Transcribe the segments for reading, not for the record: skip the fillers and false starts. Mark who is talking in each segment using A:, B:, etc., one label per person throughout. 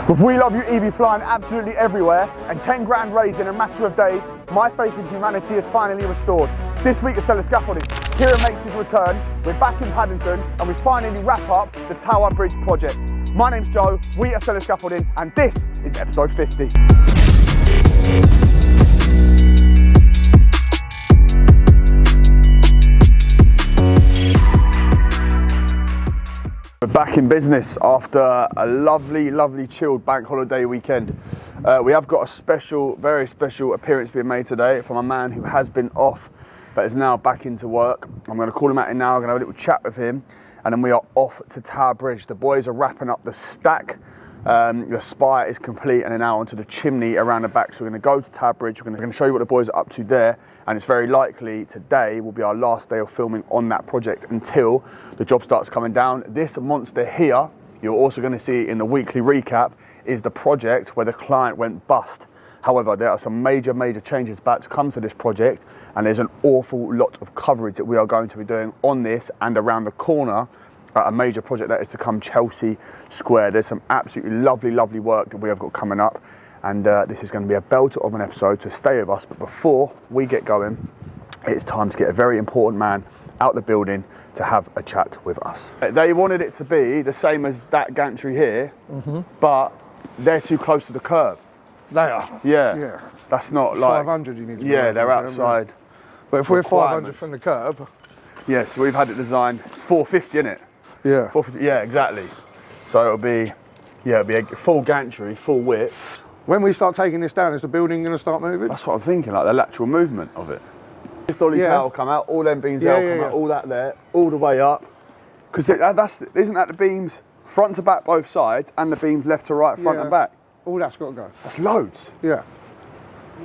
A: With We Love You Evie flying absolutely everywhere and 10 grand raised in a matter of days, my faith in humanity is finally restored. This week at Stellar Scaffolding, Keiran makes his return, we're back in Paddington and we finally wrap up the Tower Bridge project. My name's Joe, we are Stellar Scaffolding and this is episode 50. We're back in business after a lovely chilled bank holiday weekend. We have got a very special appearance being made today from a man who has been off but is now back into work. I'm going to call him out now, I'm going to have a little chat with him and then we are off to Tower Bridge. The boys are wrapping up the stack. The spire is complete and then now onto the chimney around the back. So we're going to go to Tower Bridge, we're going to show you what the boys are up to there, and it's very likely today will be our last day of filming on that project until the job starts coming down. This monster here, you're also going to see in the weekly recap, is the project where the client went bust. However, there are some major changes about to come to this project and there's an awful lot of coverage that we are going to be doing on this and around the corner. A major project that is to come, Chelsea Square. There's some absolutely lovely work that we have got coming up and this is going to be a belter of an episode, so stay with us. But before we get going, it's time to get a very important man out the building to have a chat with us. They wanted it to be the same as that gantry here, but they're too close to the curb.
B: They are?
A: Yeah. That's not like...
B: 500 you need to be
A: they're outside.
B: But if we're 500 from the curb...
A: Yeah, so we've had it designed, it's 450 in it.
B: Yeah.
A: 450, yeah, exactly. So it'll be a full gantry, full width.
B: When we start taking this down, is the building going to start moving?
A: That's what I'm thinking, like the lateral movement of it. This dolly tower will come out, all them beams come out, all that there, all the way up. Because isn't that the beams front to back both sides and the beams left to right, front and back?
B: All that's got to go.
A: That's loads.
B: Yeah.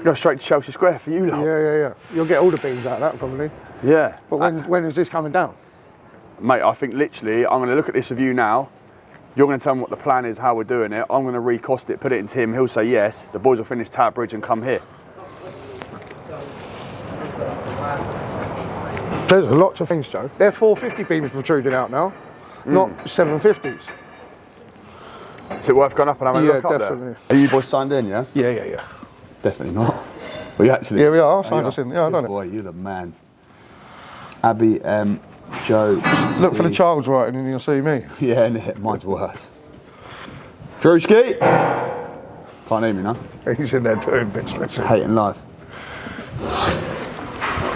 A: Go straight to Chelsea Square for you lot.
B: Yeah. You'll get all the beams out of that probably.
A: Yeah.
B: But when is this coming down?
A: Mate, I think literally, I'm going to look at this with you now. You're going to tell me what the plan is, how we're doing it. I'm going to recost it, put it into him. He'll say yes. The boys will finish Tower Bridge and come here.
B: There's lots of things, Joe. They're 450 beams protruding out now, not 750s.
A: Is it worth going up and having a look up
B: definitely.
A: There? Are you boys signed in, yeah?
B: Yeah.
A: Definitely not. We actually...
B: Yeah, we are. Signed us in. Yeah, I done it.
A: Boy, you're the man. Abby, Joe...
B: Look for the child's writing and you'll see me.
A: Yeah, mine's worse. Drewski! Can't hear me now.
B: He's in there doing bits.
A: Hating life.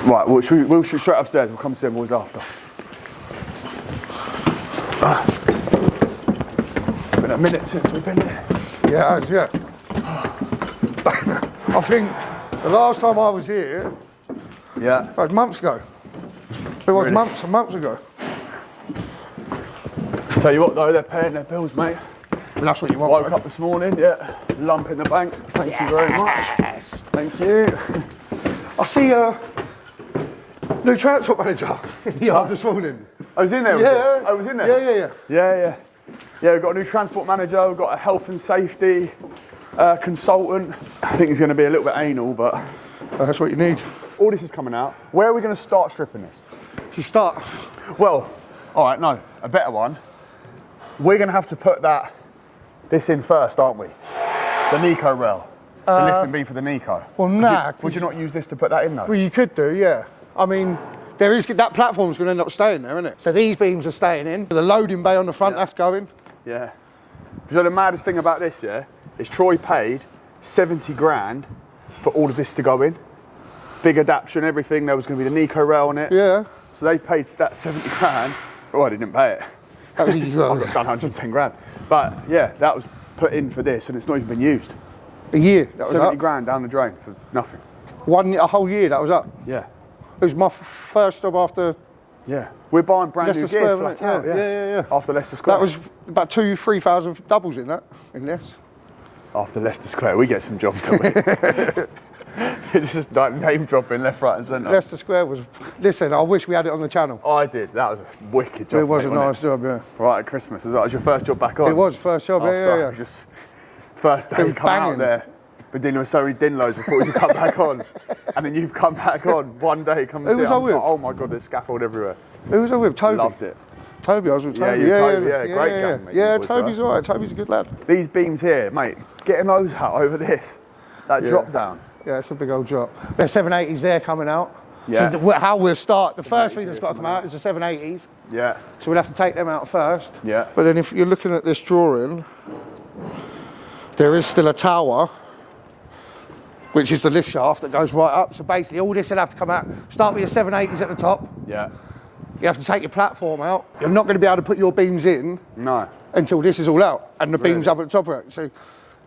A: Right, we'll shoot straight upstairs. We'll come see them boys after. It's been a minute since we've been here.
B: Yeah, it has, yeah. I think the last time I was here, that was months ago. It was months and months ago.
A: Tell you what though, they're paying their bills, mate.
B: And that's what you want.
A: Woke up this morning, lump in the bank. Thank you very much. Thank you.
B: I see a new transport manager in the yard this morning.
A: I was in there, I was in there?
B: Yeah.
A: Yeah, we've got a new transport manager, we've got a health and safety consultant. I think he's going to be a little bit anal, but...
B: that's what you need.
A: All this is coming out. Where are we going to start stripping this?
B: To start?
A: Well, all right, no, a better one. We're going to have to put this in first, aren't we? The Nico rail. The lifting beam for the Nico.
B: Well, nah.
A: Would you not use this to put that in though?
B: Well, you could do, yeah. I mean, that platform's going to end up staying there, isn't it? So these beams are staying in. The loading bay on the front, that's going.
A: Yeah. So the maddest thing about this, is Troy paid 70 grand for all of this to go in. Big adaptation, everything. There was going to be the Nico rail on it.
B: Yeah.
A: So they paid that 70 grand. Oh, I didn't pay it.
B: That was
A: I've done 110 grand. But yeah, that was put in for this and it's not even been used.
B: A year, that was
A: 70
B: up.
A: grand down the drain for nothing.
B: A whole year that was up.
A: Yeah.
B: It was my first job after...
A: Yeah. We're buying brand
B: Leicester
A: new gear
B: Square,
A: flat out.
B: Yeah.
A: After Leicester Square.
B: That was about 2,000-3,000 doubles in this.
A: After Leicester Square, we get some jobs, don't we? It's just like name dropping left, right and centre.
B: Leicester Square was... Listen, I wish we had it on the channel.
A: I did. That was a wicked job.
B: It was a nice job, yeah.
A: Right at Christmas as well. It was your first job back on?
B: It was first job, yeah.
A: Just first day come out there. Been dealing with so many dinlows before you come back on. And then you've come back on one day, come and see it. I was like, oh my God, there's scaffold everywhere.
B: Who was I with? Toby?
A: Loved it.
B: Toby, I was with Toby.
A: Great gang, mate.
B: Yeah, Toby's all right. Toby's a good lad.
A: These beams here, mate, getting those out over this, that drop down.
B: Yeah, it's a big old drop. There's 780s there coming out.
A: Yeah.
B: So how we'll start, the first thing that's got to come out is the 780s.
A: Yeah.
B: So we'll have to take them out first.
A: Yeah.
B: But then if you're looking at this drawing, there is still a tower, which is the lift shaft that goes right up. So basically all this will have to come out. Start with your 780s at the top.
A: Yeah.
B: You have to take your platform out. You're not going to be able to put your beams in until this is all out and the beams up at the top of it. So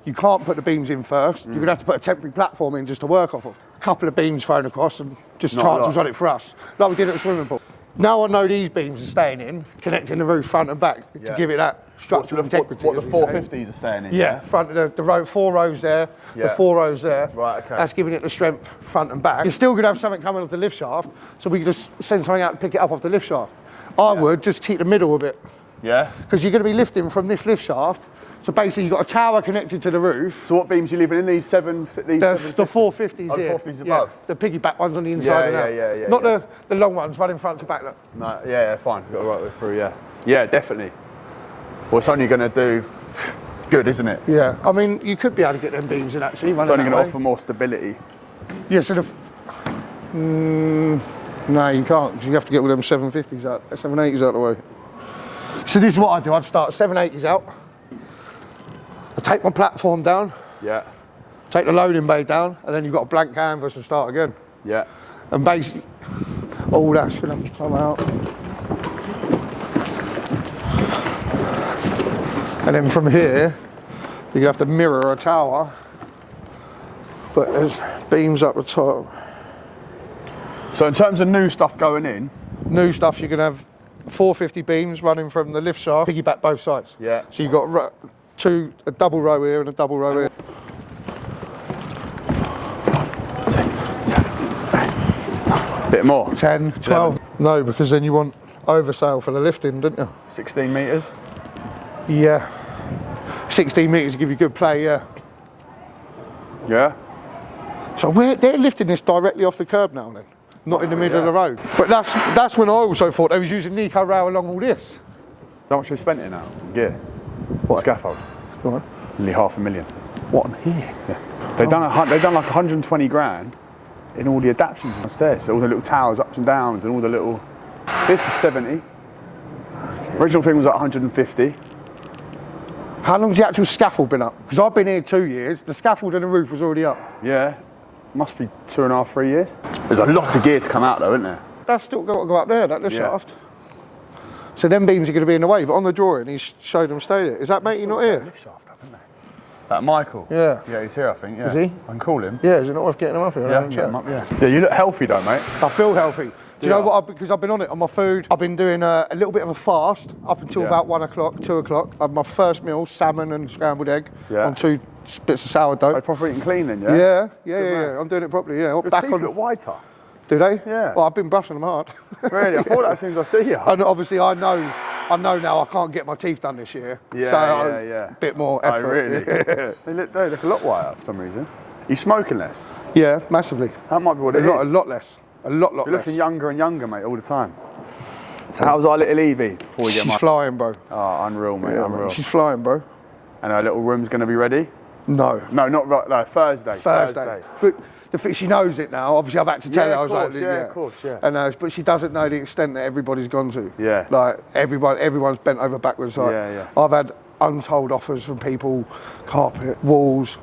B: you can't put the beams in first. You're going to have to put a temporary platform in just to work off of. A couple of beams thrown across and just charges on it for us, like we did at the swimming pool. Now I know these beams are staying in, connecting the roof front and back to give it that structural integrity.
A: What the 450s are staying in?
B: Yeah, front of the row, 4 rows there, the 4 rows there.
A: Right, okay.
B: That's giving it the strength front and back. You're still going to have something coming off the lift shaft, so we can just send something out and pick it up off the lift shaft. I would just keep the middle a bit.
A: Yeah.
B: Because you're going to be lifting from this lift shaft. So basically you've got a tower connected to the roof.
A: So what beams are you leaving in? These 750s?
B: The 450s here.
A: 450s above?
B: The piggyback ones on the inside and out. Not the long ones running front to back. Look.
A: No, fine. We've got the right way through, Yeah, definitely. Well, it's only going to do good, isn't it?
B: Yeah, I mean, you could be able to get them beams in actually.
A: It's only going to offer more stability.
B: Yeah, so no, you can't, because you have to get all them 750s out, 780s out of the way. So this is what I do. I'd start 780s out. I take my platform down.
A: Yeah.
B: Take the loading bay down, and then you've got a blank canvas and start again.
A: Yeah.
B: And basically, all that's going to have to come out. And then from here, you're going to have to mirror a tower, but there's beams up the top.
A: So in terms of new stuff going in?
B: New stuff, you're going to have 450 beams running from the lift shaft, piggyback both sides.
A: Yeah.
B: So you've got a double row here and a double row here.
A: Bit more?
B: 10, 12. No, because then you want oversail for the lifting, don't you?
A: 16 metres?
B: Yeah. 16 metres to give you good play, yeah.
A: Yeah.
B: So they're lifting this directly off the curb now then, not in the middle of the road. But that's when I also thought they was using Nico rail along all this.
A: How much we spent it now? Gear?
B: What?
A: Scaffold?
B: Go on.
A: Nearly $500,000.
B: What, on here?
A: Yeah. They've done like 120 grand in all the adaptations downstairs. So all the little towers, ups and downs, and all the little. This is 70. Original thing was like 150.
B: How long's the actual scaffold been up? Because I've been here 2 years. The scaffold and the roof was already up.
A: Yeah. Must be 2.5, 3 years. There's a lot of gear to come out though, isn't there?
B: That's still got to go up there, that lift shaft. So them beams are going to be in the way, but on the drawing he showed them stay there. Is that matey not here?
A: Lift shaft up, isn't there? That Michael?
B: Yeah.
A: Yeah, he's here I think, yeah.
B: Is he?
A: I can call him.
B: Yeah, is it not worth getting him up here?
A: Yeah, get him up, yeah, you look healthy though, mate.
B: I feel healthy. Do you know what? Because I've been on it on my food. I've been doing a little bit of a fast up until about 1 o'clock, 2 o'clock. I had my first meal, salmon and scrambled egg on 2 bits of sourdough.
A: Are you proper eating clean then, yeah?
B: Yeah. I'm doing it properly, yeah.
A: Your
B: Back
A: teeth
B: on
A: look whiter.
B: Do they?
A: Yeah.
B: Well, I've been brushing them hard.
A: Really? I thought that as soon as I see you.
B: And obviously I know now I can't get my teeth done this year.
A: Yeah,
B: a bit more effort.
A: Oh, really? They look a lot whiter for some reason. Are you smoking less?
B: Yeah, massively.
A: That might be what it is.
B: A lot less. A lot
A: You're
B: less.
A: looking younger and younger, mate, all the time. So how's our little Evie? Before we
B: She's flying, bro.
A: Oh, unreal, mate,
B: Yeah,
A: unreal.
B: man. She's flying, bro.
A: And our little room's going to be ready?
B: No.
A: No, not right, no, Thursday.
B: But she knows it now. Obviously, I've had to tell her. I was like,
A: of course, yeah.
B: And but she doesn't know the extent that everybody's gone to.
A: Yeah.
B: Like everyone's bent over backwards. Like, I've had untold offers from people, carpet, walls.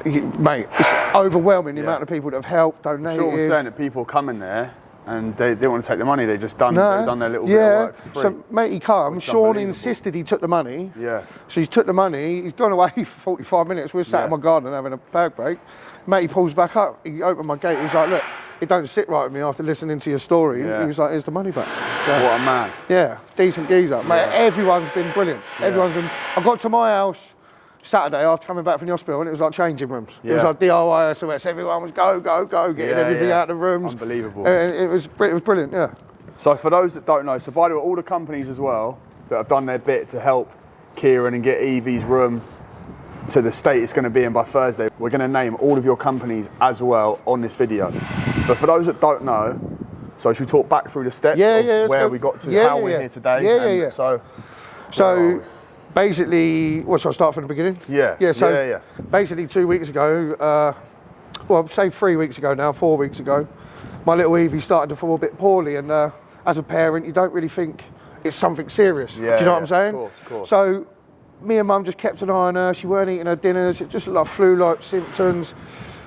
B: Mate, it's overwhelming the amount of people that have helped, donated.
A: Sure was saying that people come in there and they didn't want to take the money. They just done their little bit of work for free.
B: So mate, he come. Sean insisted he took the money.
A: Yeah.
B: So he took the money. He's gone away for 45 minutes. We're sat in my garden having a fag break. Mate, he pulls back up. He opened my gate. He's like, look, it don't sit right with me after listening to your story.
A: Yeah.
B: He was like, here's the money back. So,
A: what a man.
B: Yeah, decent geezer. Mate, everyone's been brilliant. Everyone's been. I got to my house Saturday after coming back from the hospital and it was like changing rooms. It was like DIY SOS. Everyone was go, getting everything out of the rooms.
A: Unbelievable.
B: It was brilliant, yeah.
A: So for those that don't know, so by the way, all the companies as well that have done their bit to help Keiran and get Evie's room to the state it's going to be in by Thursday, we're going to name all of your companies as well on this video. But for those that don't know, So should we talk back through the steps of where we got to, how we're here today?
B: So basically, shall I start from the beginning?
A: Yeah.
B: Basically 2 weeks ago, say 3 weeks ago now, 4 weeks ago, my little Evie started to fall a bit poorly, and as a parent, you don't really think it's something serious. Do you know what I'm saying?
A: Of course.
B: So me and Mum just kept an eye on her. She weren't eating her dinners. It just looked like flu-like symptoms.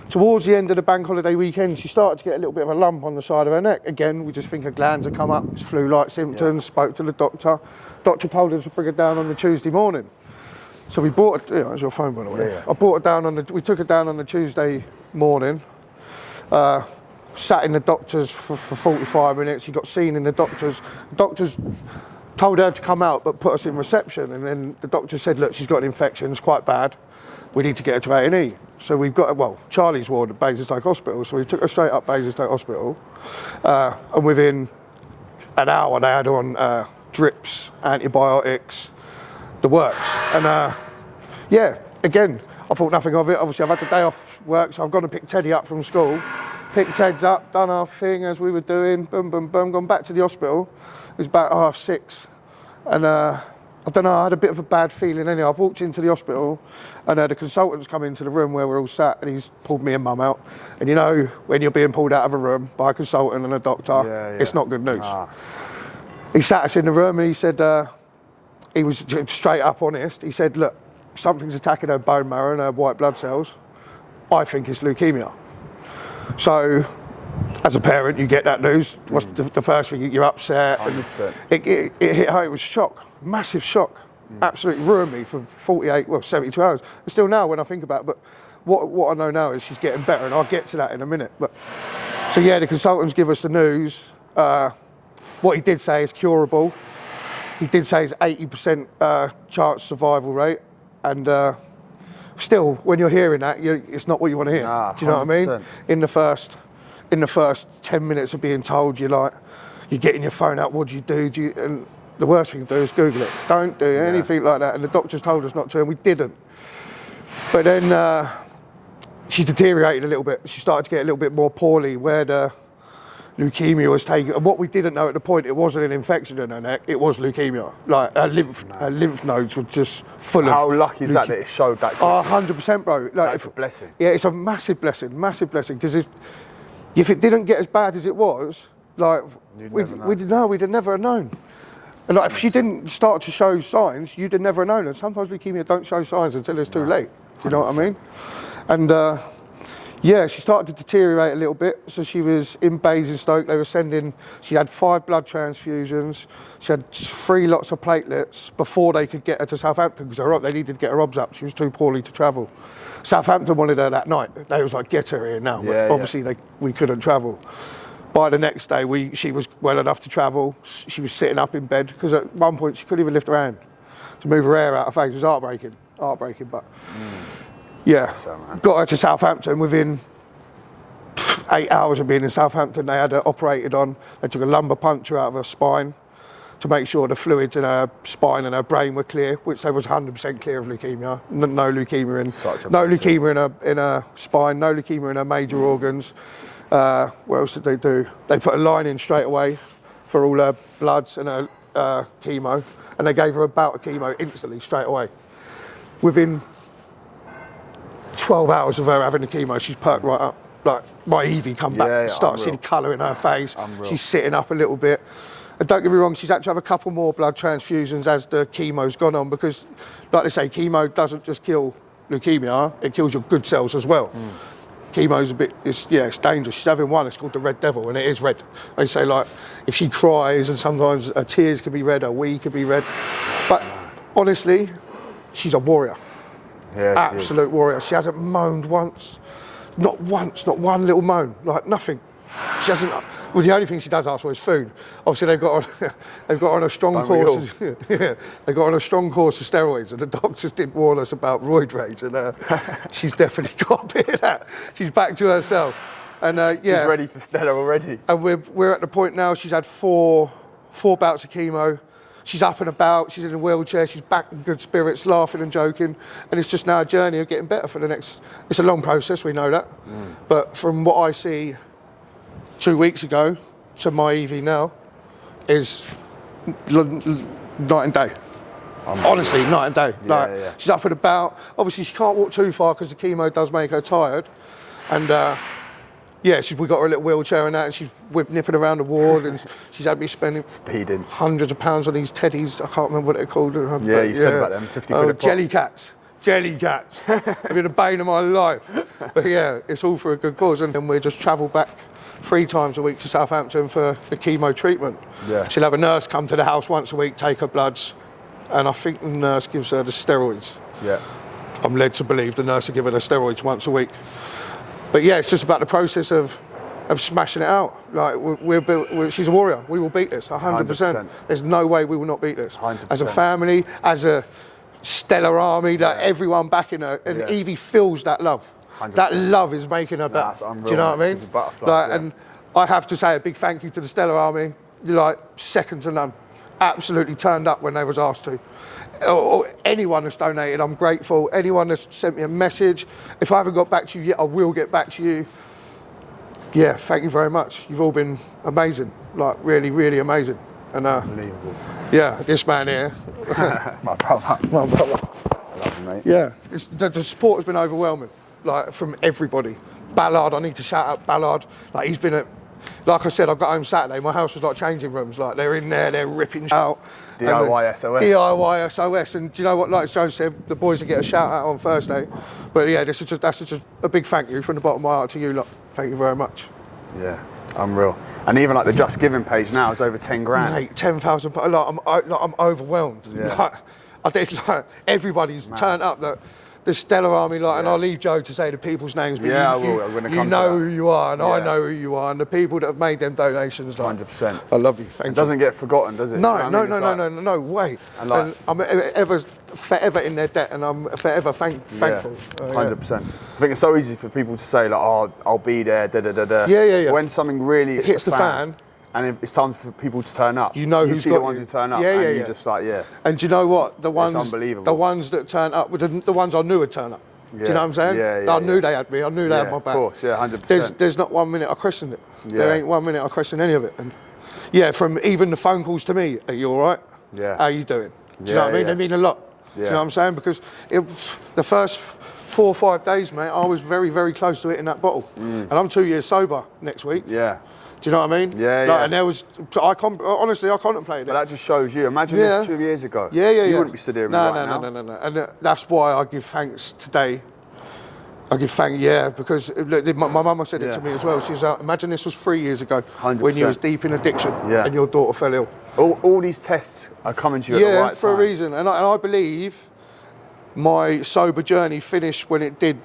B: Towards the end of the bank holiday weekend, she started to get a little bit of a lump on the side of her neck. Again, we just think her glands had come up. It's flu-like symptoms. Spoke to the doctor. Doctor told us to bring her down on the Tuesday morning. So we brought her. That's your phone, by the way. I brought her down we took her down on the Tuesday morning. Sat in the doctor's for 45 minutes. She got seen in the doctor's. The doctor's told her to come out, but put us in reception. And then the doctor said, look, she's got an infection. It's quite bad. We need to get her to A&E. So we've got, Charlie's ward at Basingstoke Hospital. So we took her straight up Basingstoke Hospital. And within an hour, they had her on drips, antibiotics, the works. And again, I thought nothing of it. Obviously, I've had the day off work, so I've gone to pick Teddy up from school. Picked Ted's up, done our thing as we were doing, boom, boom, boom, gone back to the hospital. It was about 6:30. And I don't know, I had a bit of a bad feeling anyway. I've walked into the hospital and the consultant's come into the room where we're all sat, and he's pulled me and Mum out. And you know, when you're being pulled out of a room by a consultant and a doctor, it's not good news. He sat us in the room and he said, he was straight up honest. He said, look, something's attacking her bone marrow and her white blood cells. I think it's leukemia. So, as a parent, you get that news. What's the first thing? You're upset.
A: 100%.
B: It hit home. It was shock, massive shock. Absolutely ruined me for 72 hours. And still now, when I think about it, but what I know now is she's getting better, and I'll get to that in a minute. But so the consultants give us the news. What he did say is curable. He did say it's 80% chance survival rate, and still, when you're hearing that, it's not what you want to hear. Do you know what I mean? In the first 10 minutes of being told, you're getting your phone out. What do you do? And the worst thing to do is Google it. Don't do anything like that. And the doctors told us not to, and we didn't. But then she deteriorated a little bit. She started to get a little bit more poorly, where the leukemia was taken. And what we didn't know at the point, it wasn't an infection in her neck, it was leukemia. Like her lymph nodes were just full of.
A: How lucky is that it showed that?
B: 100%, bro.
A: That's a blessing.
B: Yeah, it's a massive blessing, because if it didn't get as bad as it was, we'd never have known. And if she didn't start to show signs, you'd have never known. And sometimes leukemia don't show signs until it's too late. Do you know what I mean? And she started to deteriorate a little bit. So she was in Basingstoke. She had 5 blood transfusions. She had 3 lots of platelets before they could get her to Southampton, because they needed to get her obs up. She was too poorly to travel. Southampton wanted her that night. They was like, get her here now. But obviously we couldn't travel. By the next day, she was well enough to travel. She was sitting up in bed, because at one point she couldn't even lift her hand to move her hair out of her face. It was heartbreaking, but got her to Southampton. Within 8 hours of being in Southampton, they had her operated on. They took a lumbar puncture out of her spine to make sure the fluids in her spine and her brain were clear, which they was 100% clear of leukemia. No leukemia in her spine, no leukemia in her major organs. What else did they do? They put a line in straight away for all her bloods and her chemo, and they gave her a bout of chemo instantly, straight away. Within 12 hours of her having the chemo, she's perked right up. Like, my Evie come back, start seeing colour in her face. Unreal. She's sitting up a little bit. And don't get me wrong, she's had to have a couple more blood transfusions as the chemo's gone on, because, like they say, chemo doesn't just kill leukemia, it kills your good cells as well. Chemo's it's dangerous. She's having one, it's called the red devil, and it is red. They say, like, if she cries, and sometimes her tears can be red, her wee can be red. But honestly, she's a warrior. Yeah, absolute warrior. She hasn't moaned once. Not once, not one little moan, like nothing. She hasn't. Well, the only thing she does ask for is food. Obviously, they've got on a strong course. They got on a strong course of steroids, and the doctors did warn us about roid rage, and she's definitely got a bit of that. She's back to herself, and she's
A: ready for Stella already.
B: And we're at the point now. She's had four bouts of chemo. She's up and about. She's in a wheelchair. She's back in good spirits, laughing and joking, and it's just now a journey of getting better for the next. It's a long process, we know that, but from what I see. 2 weeks ago, to my Evie now is night and day. Honestly, night and day. She's up and about. Obviously, she can't walk too far because the chemo does make her tired. And we got her a little wheelchair and that, and she's nipping around the ward, and she's had me spending hundreds of pounds on these teddies. I can't remember what they're called.
A: Yeah, you said about them, 50 quid a pop.
B: Jelly cats. They've been a bane of my life. But yeah, it's all for a good cause. And then we just travel back 3 times a week to Southampton for the chemo treatment. Yeah. She'll have a nurse come to the house once a week, take her bloods, and I think the nurse gives her the steroids. Yeah. I'm led to believe the nurse will give her the steroids once a week. But yeah, it's just about the process of smashing it out. Like she's a warrior. We will beat this 100%. There's no way we will not beat this. 100%. As a family, as a stellar army, like everyone backing her, and Evie feels that love. 100%. That love is making her better. Do you know what I mean? And I have to say a big thank you to the stellar army. Like second to none. Absolutely turned up when they was asked to. Or anyone that's donated, I'm grateful. Anyone that's sent me a message, if I haven't got back to you yet, I will get back to you. Yeah, thank you very much. You've all been amazing, like really, really amazing. And
A: unbelievable.
B: Yeah, this man here.
A: My brother.
B: My brother.
A: I love you, mate.
B: Yeah, the support has been overwhelming, like from everybody. Ballard, I need to shout out Ballard. Like he's been like I said, I got home Saturday, my house was like changing rooms. Like they're in there, they're ripping out.
A: DIY SOS.
B: DIY SOS. And do you know what, like Joe said, the boys will get a shout out on Thursday. But yeah, that's just a big thank you from the bottom of my heart to you lot. Thank you very much.
A: Yeah, unreal. And even like the Just Giving page now is over 10 grand.
B: Mate, 10,000, I'm overwhelmed. Yeah. Everybody's turned up, the stellar army, and I'll leave Joe to say the people's names, but
A: I will. I'm gonna come
B: you know
A: to
B: who you are, and I know who you are, and the people that have made them donations,
A: 100%.
B: I love you, thank you.
A: It doesn't get forgotten, does it?
B: No, no way. And I'm forever in their debt, and I'm forever thankful.
A: 100%. I think it's so easy for people to say, like, oh, I'll be there, da-da-da-da.
B: Yeah.
A: When something really
B: hits the fan,
A: and it's time for people to turn up.
B: You know who's got
A: the ones who turn up. And you're just like,
B: And do you know what? The ones,
A: unbelievable.
B: The ones that turn up, the ones I knew would turn up. Do you know what I'm saying? I knew they had me. I knew they had my back.
A: Of course, 100%.
B: There's not 1 minute I questioned it. There ain't 1 minute I questioned any of it. And from even the phone calls to me, are you all right?
A: Yeah.
B: How are you doing? Do you know what I mean? They mean a lot. Do you know what I'm saying? Because the first 4 or 5 days, mate, I was very, very close to hitting that bottle. And I'm 2 years sober next week. Yeah. Do you know what I mean? And there was, honestly, I contemplated it.
A: But that just shows you. Imagine this 2 years ago. You wouldn't be sitting here right now.
B: No. And that's why I give thanks today. I give thanks, because my mama said it to me as well. She was like, imagine this was 3 years ago
A: 100%.
B: when you was deep in addiction and your daughter fell ill.
A: All these tests are coming to you at the right time.
B: For a reason. And I believe my sober journey finished when it did,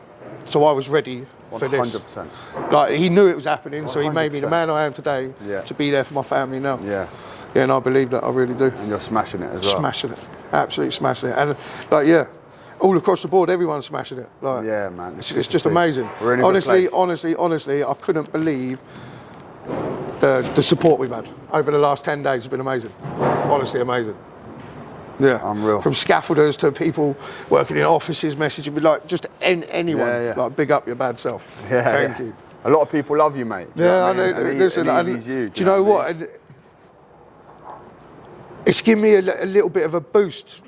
B: so I was ready for this.
A: 100%.
B: Like he knew it was happening, so he made me the man I am today to be there for my family now. Yeah, and I believe that, I really do.
A: And you're smashing it as well.
B: Smashing it, absolutely smashing it. And all across the board, everyone's smashing it.
A: Yeah, man.
B: It's just amazing.
A: We're in a good place.
B: Honestly, I couldn't believe the support we've had over the last 10 days has been amazing. Honestly, amazing. Yeah,
A: unreal.
B: From scaffolders to people working in offices, messaging me, just anyone. Like, big up your bad self. Thank you.
A: A lot of people love you, mate.
B: I know. Listen, do you know what? It's given me a little bit of a boost,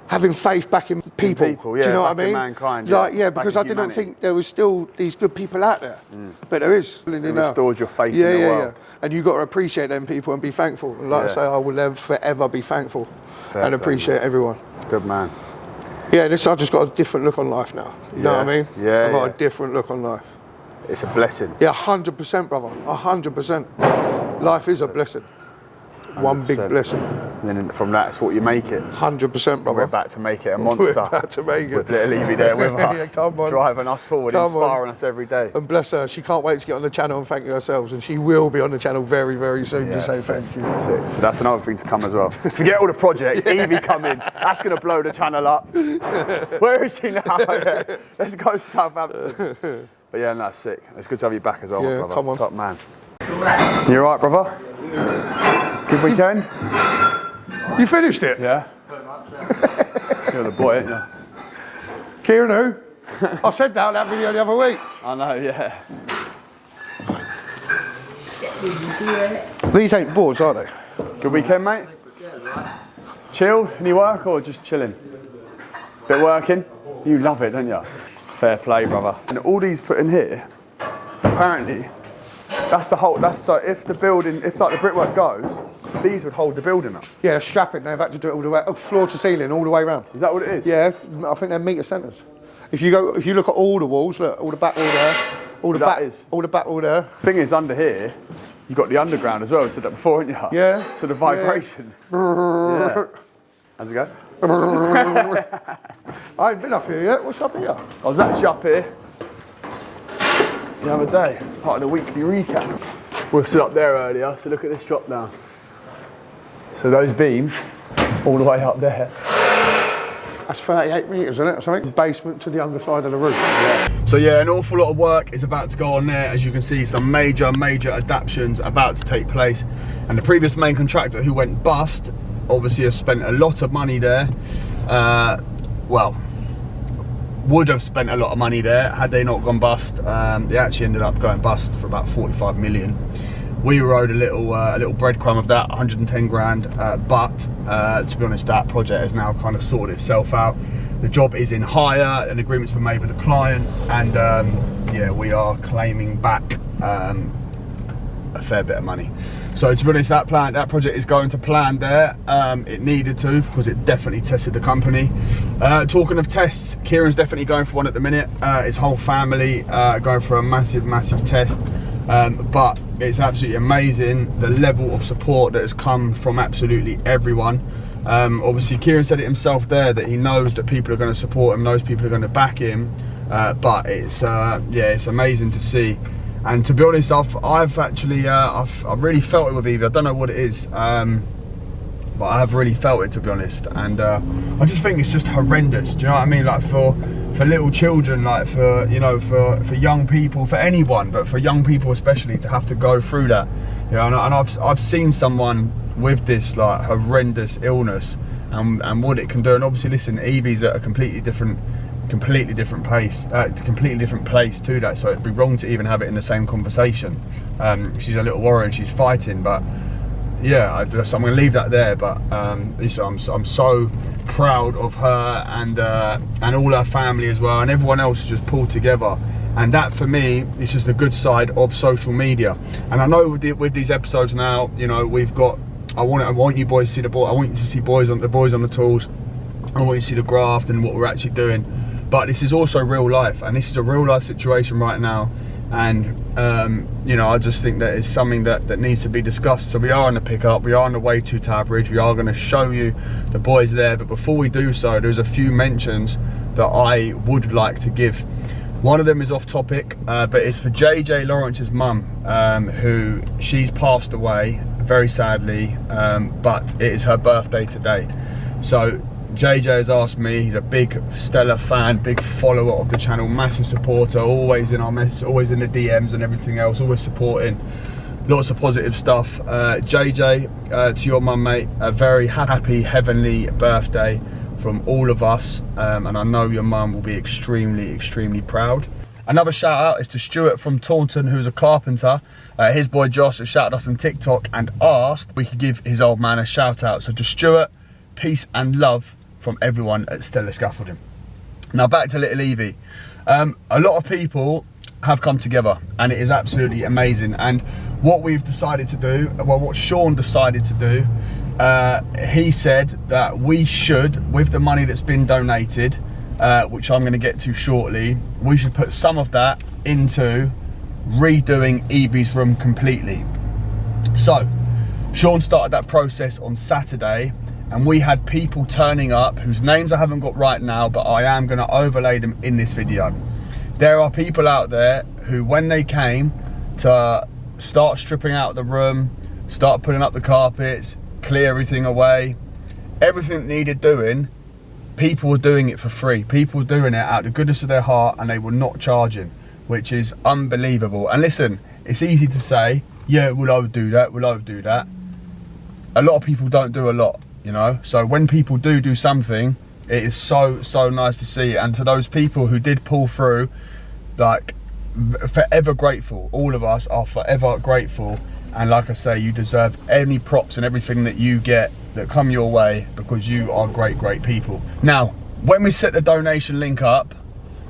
B: having faith back in people. Do you know what I mean?
A: Mankind,
B: because I didn't think there was still these good people out there, but there is.
A: It restores your faith in the world.
B: And you've got to appreciate them people and be thankful. And I say, I will forever be thankful and appreciate everyone.
A: Good man.
B: Yeah, I just got a different look on life now. You know what I mean? I've got a different look on life.
A: It's a blessing.
B: Yeah, 100%, brother. 100%. Life is a blessing. 100%. One big blessing.
A: And then from that, it's what you make it.
B: 100%, brother.
A: We're about to make it a monster.
B: We're about to make it.
A: With little Evie there with us.
B: Come on.
A: Driving us forward, inspiring us every day.
B: And bless her, she can't wait to get on the channel and thank you herself. And she will be on the channel very, very soon to say thank you.
A: Sick. So that's another thing to come as well. Forget all the projects, Evie coming. That's going to blow the channel up. Where is she now? Let's go to Southampton. But yeah, that's sick. It's good to have you back as well, my brother.
B: Come on.
A: Top man. You all right, brother? Good weekend?
B: You finished it?
A: Yeah. You're the boy, ain't you?
B: Keiran who? I said that on that video the other week.
A: I know, yeah.
B: These ain't boards, are they?
A: Good weekend, mate? Chill? Any work or just chilling? Bit working? You love it, don't you? Fair play, brother. And all these put in here, apparently, that's the whole, so if the building, if like the brickwork goes, these would hold the building up.
B: Yeah, strapping, they've had to do it all the way, floor to ceiling, all the way around.
A: Is that what it is?
B: Yeah, I think they're metre centres. If you look at all the walls, look, all the back wall there, all the back wall there.
A: Thing is, under here, you've got the underground as well, I said that before, haven't you?
B: Yeah.
A: So the vibration. Yeah. How's it go?
B: I ain't been up here yet, what's up here?
A: I was actually up here the other day, part of the weekly recap. We were stood up there earlier, so look at this drop down. So those beams, all the way up there.
B: That's 38 metres, isn't it? Something basement to the underside of the roof.
A: Yeah. So yeah, an awful lot of work is about to go on there. As you can see, some major adaptations about to take place. And the previous main contractor who went bust, obviously has spent a lot of money there. Well, would have spent a lot of money there had they not gone bust. They actually ended up going bust for about 45 million. We rode a little breadcrumb of that, 110 grand, but to be honest, that project has now kind of sorted itself out. The job is in hire, an agreement's been made with the client, and yeah, we are claiming back a fair bit of money. So to be honest, that project is going to plan there. It needed to, because it definitely tested the company. Talking of tests, Keiran's definitely going for one at the minute. His whole family going for a massive test. But it's absolutely amazing the level of support that has come from absolutely everyone. Obviously Keiran said it himself there that he knows that people are going to support him, knows people are going to back him, but it's yeah, it's amazing to see. And to be honest, I've actually I've really felt it with Evie. I don't know what it is, but I have really felt it, to be honest. And I just think it's just horrendous. Do you know what I mean? Like for little children, like for, you know, for young people, for anyone, but for young people especially, to have to go through that. You know, and I've seen someone with this like horrendous illness and what it can do. And obviously, listen, Evie's at a completely different place to that, so it'd be wrong to even have it in the same conversation. She's a little warrior and she's fighting, but yeah, so I'm going to leave that there. But I'm so proud of her and all her family as well, and everyone else has just pulled together. And that for me is just the good side of social media. And I know with these episodes now, you know, we've got, I want you boys to see the boy. I want you to see the boys on the tools. I want you to see the graft and what we're actually doing. But this is also real life, and this is a real life situation right now. And you know, I just think that it's something that needs to be discussed. So we are on the pickup, we are on the way to Tower Bridge, we are going to show you the boys there. But before we do so, there's a few mentions that I would like to give. One of them is off topic, but it's for JJ Lawrence's mum, who she's passed away very sadly, but it is her birthday today. So JJ has asked me, he's a big Stella fan, big follower of the channel, massive supporter, always in our messages, always in the DMs and everything else, always supporting, lots of positive stuff. JJ, to your mum, mate, a very happy, heavenly birthday from all of us, and I know your mum will be extremely proud. Another shout out is to Stuart from Taunton, who's a carpenter. His boy Josh has shouted us on TikTok and asked we could give his old man a shout out. So to Stuart, peace and love from everyone at Stella Scaffolding. Now back to little Evie. A lot of people have come together and it is absolutely amazing. And what we've decided to do, well, what Sean decided to do, he said that we should, with the money that's been donated, which I'm going to get to shortly, we should put some of that into redoing Evie's room completely. So Sean started that process on Saturday, and we had people turning up whose names I haven't got right now, but I am going to overlay them in this video. There are people out there who, when they came to start stripping out the room, start putting up the carpets, clear everything away, everything that needed doing, people were doing it for free. People were doing it out of the goodness of their heart, and they were not charging, which is unbelievable. And listen, it's easy to say, yeah, will I do that, will I do that? A lot of people don't do a lot, you know? So when people do something, it is so nice to see. And to those people who did pull through, like, forever grateful. All of us are forever grateful. And like I say, you deserve any props and everything that you get that come your way, because you are great people. Now, when we set the donation link up,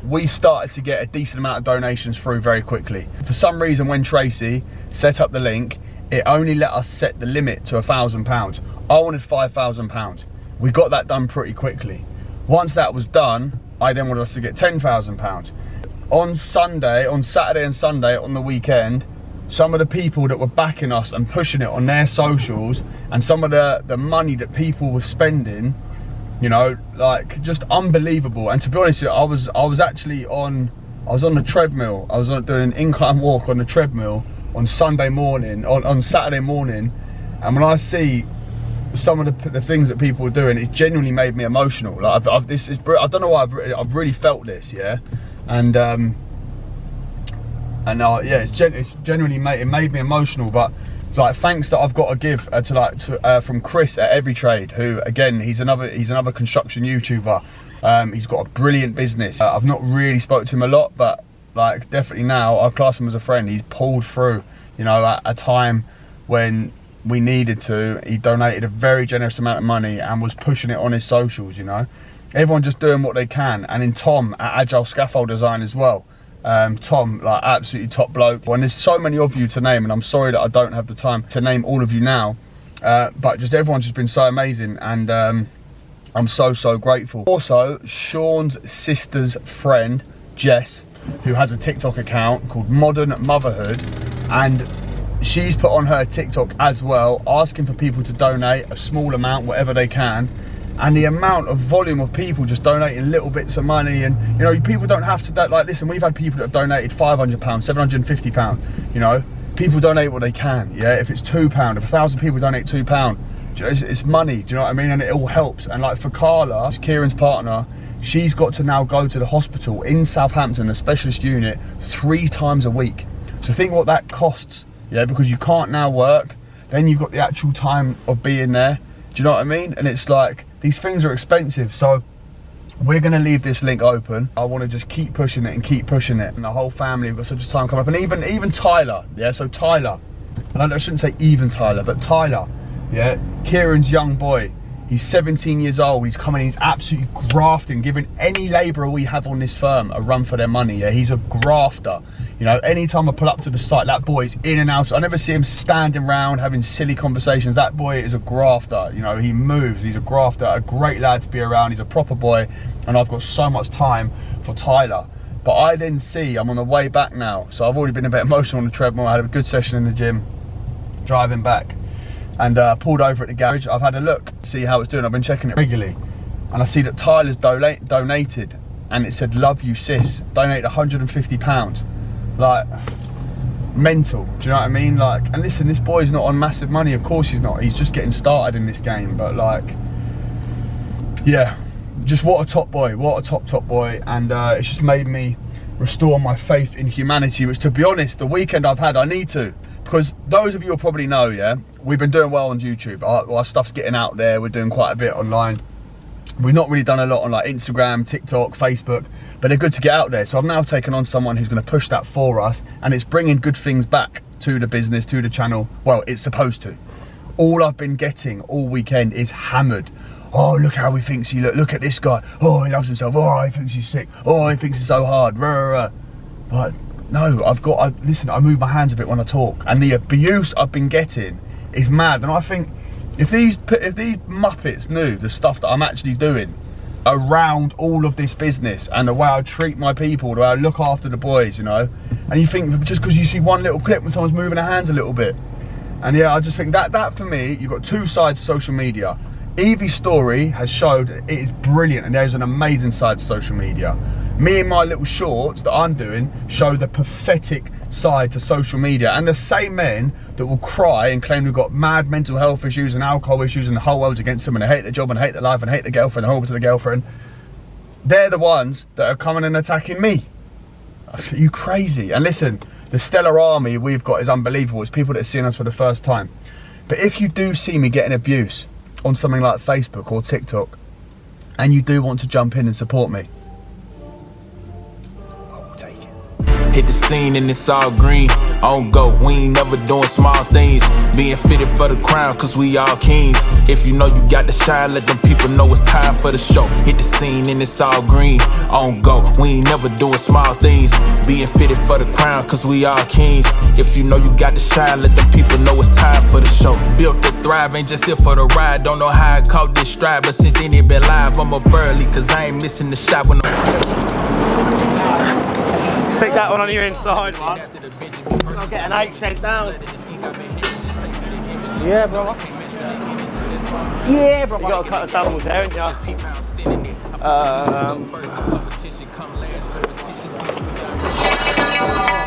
A: we started to get a decent amount of donations through very quickly. For some reason, when Tracy set up the link, it only let us set the limit to £1,000. I wanted £5,000. We got that done pretty quickly. Once that was done, I then wanted us to get £10,000. On Saturday and Sunday, on the weekend, some of the people that were backing us and pushing it on their socials, and some of the money that people were spending, you know, like, just unbelievable. And to be honest, I was on the treadmill. I was doing an incline walk on the treadmill on Sunday morning, on Saturday morning, and when I see some of the things that people were doing, it genuinely made me emotional. Like, I don't know why I've really felt this, yeah, and yeah, it's genuinely made me emotional. But like, thanks that I've got to give from Chris at Every Trade, who, again, he's another construction YouTuber. He's got a brilliant business. I've not really spoke to him a lot, but like, definitely now I class him as a friend. He's pulled through, you know, at a time when we needed to. He donated a very generous amount of money and was pushing it on his socials, you know. Everyone just doing what they can. And in Tom at Agile Scaffold Design as well. Tom, like, absolutely top bloke. And there's so many of you to name, and I'm sorry that I don't have the time to name all of you now. But just everyone's just been so amazing, and I'm so grateful. Also, Sean's sister's friend, Jess, who has a TikTok account called Modern Motherhood, and she's put on her TikTok as well, asking for people to donate a small amount, whatever they can. And the amount of volume of people just donating little bits of money, and you know, people don't have to, like, listen, we've had people that have donated £500, £750, you know, people donate what they can, yeah. If it's £2, if 1,000 people donate £2, it's money, do you know what I mean? And it all helps. And like, for Carla, Kieran's partner, she's got to now go to the hospital in Southampton, the specialist unit, 3 times a week. So think what that costs, yeah, because you can't now work, then you've got the actual time of being there, do you know what I mean? And it's like, these things are expensive. So we're going to leave this link open. I want to just keep pushing it and keep pushing it, and the whole family have got such a time coming up. And even Tyler, yeah, so Tyler, and I shouldn't say even Tyler, but Tyler, yeah, Kieran's young boy, he's 17 years old, he's coming in, he's absolutely grafting, giving any labourer we have on this firm a run for their money, yeah, he's a grafter. You know, anytime I pull up to the site, that boy's in and out. I never see him standing around having silly conversations. That boy is a grafter, you know, he moves, he's a grafter, a great lad to be around, he's a proper boy, and I've got so much time for Tyler. But I then see, I'm on the way back now, so I've already been a bit emotional on the treadmill. I had a good session in the gym, driving back, and pulled over at the garage. I've had a look, see how it's doing, I've been checking it regularly, and I see that Tyler's donated, and it said, "Love you, sis," donated £150. Like, mental, do you know what I mean? Like, and listen, this boy's not on massive money, of course he's not, he's just getting started in this game, but like, yeah, just what a top boy, what a top boy. And it's just made me restore my faith in humanity, which, to be honest, the weekend I've had, I need to, because those of you will probably know, yeah, we've been doing well on YouTube, our stuff's getting out there, we're doing quite a bit online. We've not really done a lot on like Instagram, TikTok, Facebook, but they're good to get out there. So I've now taken on someone who's going to push that for us, and it's bringing good things back to the business, to the channel. Well, it's supposed to. All I've been getting all weekend is hammered. Oh, look how he thinks he look at this guy. Oh, he loves himself. Oh, he thinks he's sick. Oh, he thinks it's so hard. But no, listen, I move my hands a bit when I talk, and the abuse I've been getting is mad. And I think, if these Muppets knew the stuff that I'm actually doing around all of this business, and the way I treat my people, the way I look after the boys, you know, and you think just because you see one little clip when someone's moving their hands a little bit, and yeah, I just think that for me, you've got two sides to social media. Evie's story has showed it is brilliant, and there's an amazing side to social media. Me and my little shorts that I'm doing show the pathetic side to social media, and the same men that will cry and claim they've got mad mental health issues and alcohol issues and the whole world's against them, and they hate their job and hate their life and hate their girlfriend and horrible to the girlfriend, they're the ones that are coming and attacking me. Are you crazy? And listen, the stellar army we've got is unbelievable. It's people that are seeing us for the first time. But if you do see me getting abuse on something like Facebook or TikTok, and you do want to jump in and support me, I will take it.
C: Hit the scene and it's all green. On go, we ain't never doing small things. Being fitted for the crown, cause we all kings. If you know you got to shine, let them people know it's time for the show. Hit the scene and it's all green. On go, we ain't never doing small things. Being fitted for the crown, cause we all kings. If you know you got to shine, let them people know it's time for the show. Built to thrive, ain't just here for the ride. Don't know how I caught this stride, but since then it been live. I'm up early, cause I ain't missing the shot when
D: Stick that one on your inside one. I'll get an 8 cent down. Yeah, bro. Yeah, bro. You got a couple of doubles there, haven't you?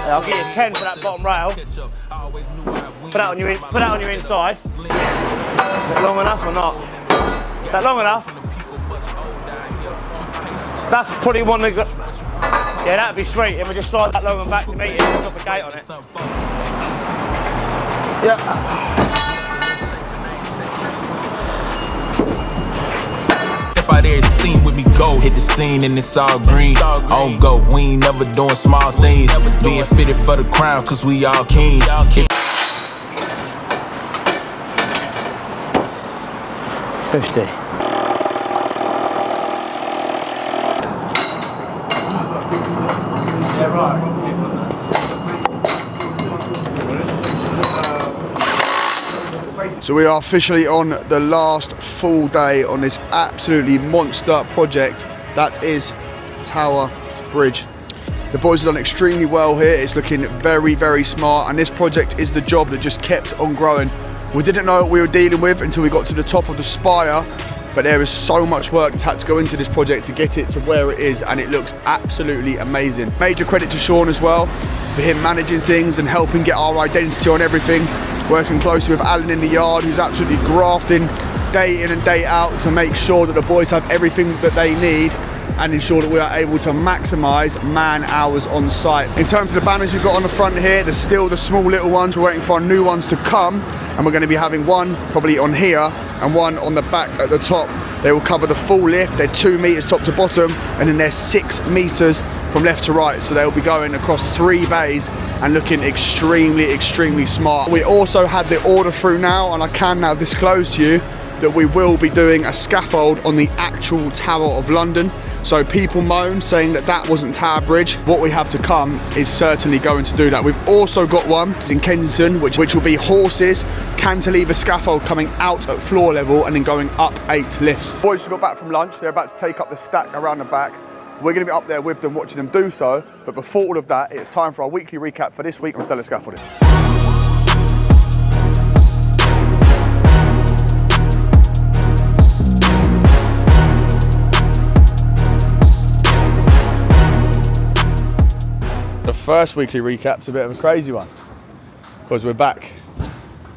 D: I'll give you 10 for that bottom rail. Put that on your inside. Is that long enough or not? Is that long enough? That's probably one that got. Yeah, that'd be sweet. If we just slide that long and back to meet it and drop a gate on it. Yeah.
C: Out there, scene with me go. Hit the scene and it's all green. On go, we ain't never doing small things. Being fitted for the crown, cause we all kings.
D: 50.
A: So we are officially on the last full day on this absolutely monster project that is Tower Bridge. The boys have done extremely well here. It's looking very, very smart, and this project is the job that just kept on growing. We didn't know what we were dealing with until we got to the top of the spire, but there is so much work that's had to go into this project to get it to where it is, and it looks absolutely amazing. Major credit to Sean as well for him managing things and helping get our identity on everything. Working closely with Alan in the yard, who's absolutely grafting day in and day out to make sure that the boys have everything that they need and ensure that we are able to maximise man hours on site. In terms of the banners we've got on the front here, there's still the small little ones. We're waiting for our new ones to come, and we're going to be having one probably on here and one on the back at the top. They will cover the full lift. They're 2 meters top to bottom, and then they're 6 meters from left to right. So they'll be going across 3 bays and looking extremely, extremely smart. We also had the order through now, and I can now disclose to you that we will be doing a scaffold on the actual Tower of London. So people moan saying that that wasn't Tower Bridge. What we have to come is certainly going to do that. We've also got one in Kensington, which will be horses, cantilever scaffold coming out at floor level and then going up 8 lifts. Boys just got back from lunch. They're about to take up the stack around the back. We're going to be up there with them, watching them do so. But before all of that, it's time for our weekly recap for this week on Stellar Scaffolding. The first weekly recap's a bit of a crazy one because we're back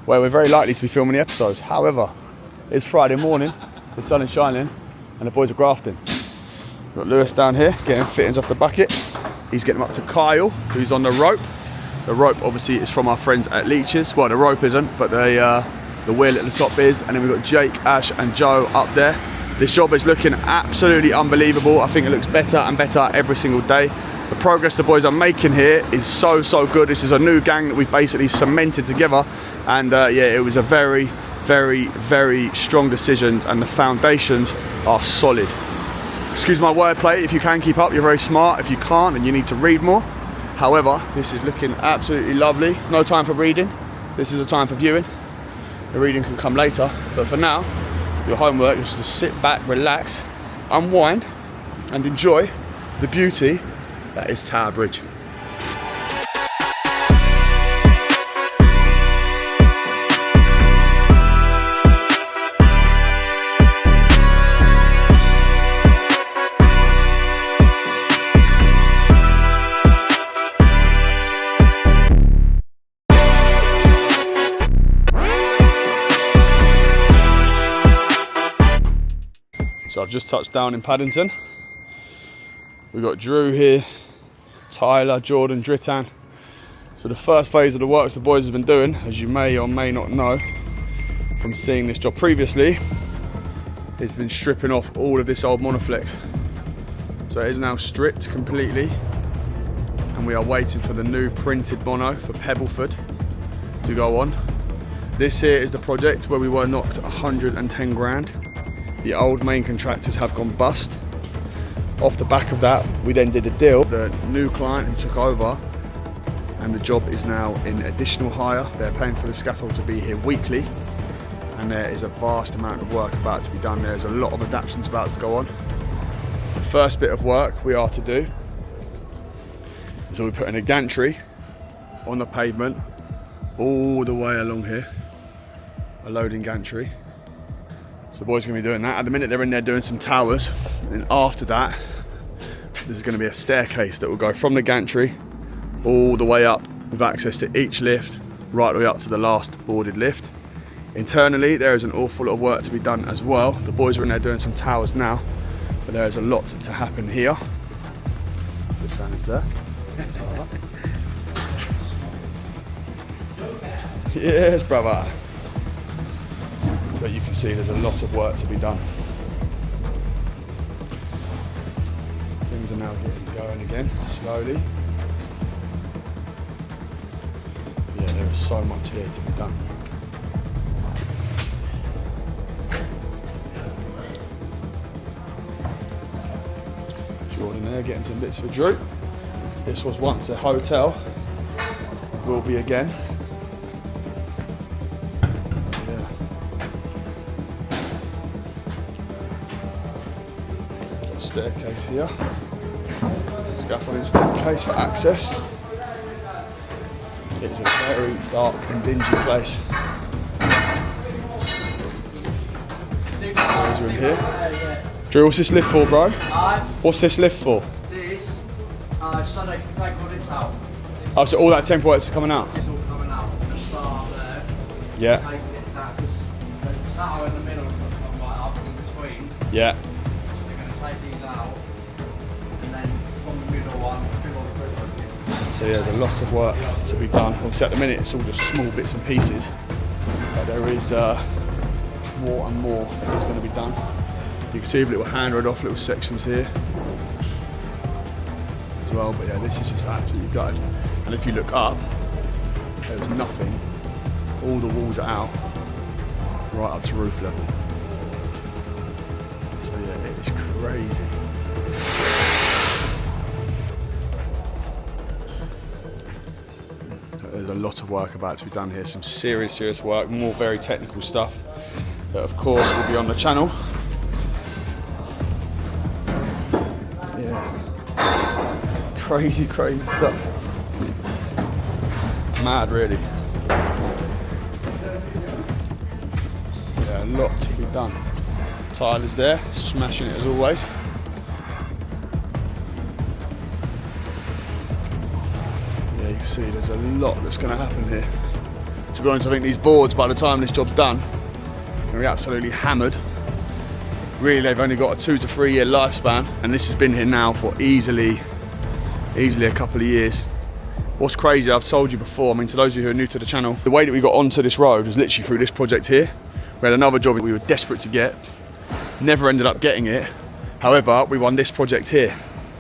A: where we're very likely to be filming the episode. However, it's Friday morning, the sun is shining and the boys are grafting. We've got Lewis down here getting fittings off the bucket. He's getting them up to Kyle, who's on the rope. The rope obviously is from our friends at Leach's. Well, the rope isn't, but the wheel at the top is. And then we've got Jake, Ash and Joe up there. This job is looking absolutely unbelievable. I think it looks better and better every single day. The progress the boys are making here is so good. This is a new gang that we've basically cemented together, and yeah, it was a very strong decision, and the foundations are solid. Excuse my wordplay. If you can keep up, you're very smart. If you can't, then you need to read more. However, this is looking absolutely lovely. No time for reading. This is a time for viewing. The reading can come later, but for now, your homework is to sit back, relax, unwind, and enjoy the beauty that is Tower Bridge. So I've just touched down in Paddington. We've got Drew here, Tyler, Jordan, Dritan. So the first phase of the works the boys have been doing, as you may or may not know from seeing this job previously, has been stripping off all of this old monoflex. So it is now stripped completely. and we are waiting for the new printed mono for Pebbleford to go on. This here is the project where we were knocked 110 grand. The old main contractors have gone bust. Off the back of that, we then did a deal. The new client who took over, and the job is now in additional hire. They're paying for the scaffold to be here weekly, and there is a vast amount of work about to be done. There's a lot of adaptations about to go on. The first bit of work we are to do is we're putting a gantry on the pavement all the way along here, a loading gantry. So the boys are going to be doing that. At the minute they're in there doing some towers, and after that there's going to be a staircase that will go from the gantry all the way up with access to each lift, right the way up to the last boarded lift. Internally there is an awful lot of work to be done as well. The boys are in there doing some towers now, but there is a lot to happen here. The fan is there. Yes, brother. But you can see there's a lot of work to be done. Things are now getting going again, slowly. Yeah, there is so much here to be done. Jordan there getting some bits for Drew. This was once a hotel, will be again. Staircase here, scaffolding staircase for access. It is a very dark and dingy place. Boys are in here. Drew, what's this lift for, bro? What's this lift for?
E: This, so they can take all this out.
A: Oh, so all that temporary work is coming out?
E: It's all coming out. The start there.
A: Yeah.
E: Taking it down, because there's a tower in the middle and come right up in between.
A: Yeah.
E: Take these out, and then from the middle one, fill all the brickwork in.
A: So yeah, there's a lot of work to be done. Obviously at the minute it's all just small bits and pieces, but there is more and more that is going to be done. You can see little hand-rolled off little sections here as well, but yeah, this is just absolutely gutted. And if you look up, there is nothing. All the walls are out, right up to roof level. It's crazy. There's a lot of work about to be done here. Some serious work, more very technical stuff that of course will be on the channel. Yeah. Crazy stuff. Mad really. Yeah, a lot to be done. Tyler's there, smashing it as always. Yeah, you can see there's a lot that's going to happen here. To be honest, I think these boards, by the time this job's done, are going to be absolutely hammered. Really, they've only got a 2 to 3 year lifespan, and this has been here now for easily a couple of years. What's crazy, I've told you before, I mean, to those of you who are new to the channel, the way that we got onto this road was literally through this project here. We had another job that we were desperate to get. Never ended up getting it. However, we won this project here.